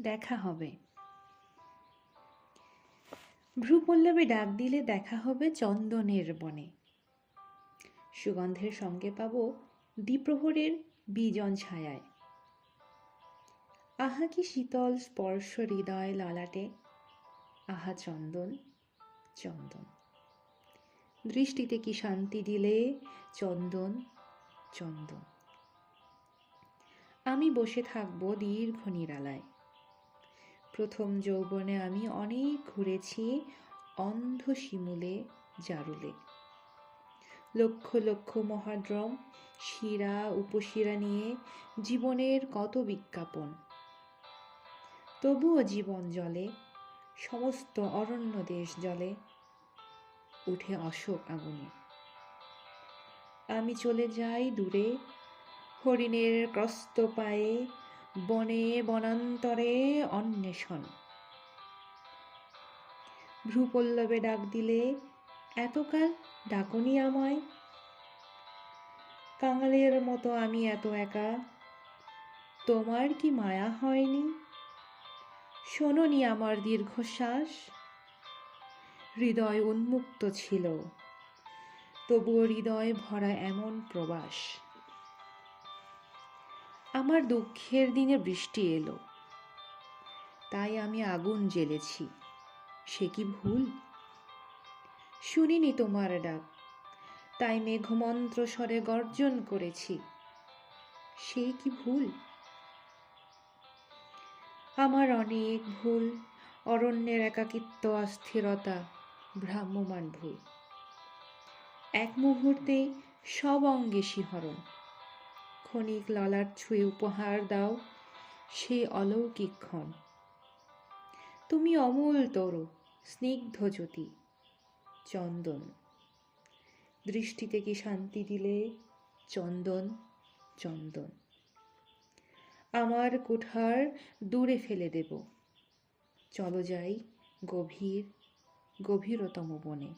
দেখা হবে। ভ্রুপল্লবে ডাক দিলে দেখা হবে চন্দনের বনে। সুগন্ধের সঙ্গে পাব দ্বিপ্রহরের বিজন ছায়ায়। আহা কি শীতল স্পর্শ হৃদয় ললাটে, আহা চন্দন চন্দন। দৃষ্টিতে কি শান্তি দিলে চন্দন চন্দন। আমি বসে থাকবো দীর্ঘ নিরালায়। প্রথম যৌবনে আমি অনেক ঘুরেছি অন্ধ শিমুলে জারুলে। লক্ষ লক্ষ মহাদ্রম শিরা উপশিরা নিয়ে জীবনের কত বিজ্ঞাপন। তবুও জীবন জলে, সমস্ত অরণ্য দেশ জলে, উঠে অশোক আগুনে। আমি চলে যাই দূরে হরিণের ক্রস্ত পায়ে, বনে বনান্তরে অন্বেষণ। ভ্রুপল্লবে ডাক দিলে এতকাল ডাকনি আমায়। কাঙালের মতো আমি এত একা, তোমার কি মায়া হয়নি? শোনোনি আমার দীর্ঘশ্বাস? হৃদয় উন্মুক্ত ছিল, তবুও হৃদয় ভরা এমন প্রবাস। আমার দুঃখের দিনে বৃষ্টি এলো, তাই আমি আগুন জ্বেলেছি, সে কি ভুল? শুনিনি তোমার ডাক, তাই মেঘমন্ত্র স্বরে গর্জন করেছি, সে কি ভুল? আমার অনেক ভুল, অরণ্যের একাকিত্ব অস্থিরতা ভ্রাম্যমান ভুল। এক মুহূর্তেই সব অঙ্গে শিহরণ, ক্ষণিক ললাট ছুঁয়ে উপহার দাও সেই অলৌকিক ক্ষণ। তুমি অমূল তরু, স্নিগ্ধ জ্যোতি চন্দন। দৃষ্টিতে কি শান্তি দিলে চন্দন চন্দন। আমার কুঠার দূরে ফেলে দেব, চলো যাই গভীর গভীরতম বনে।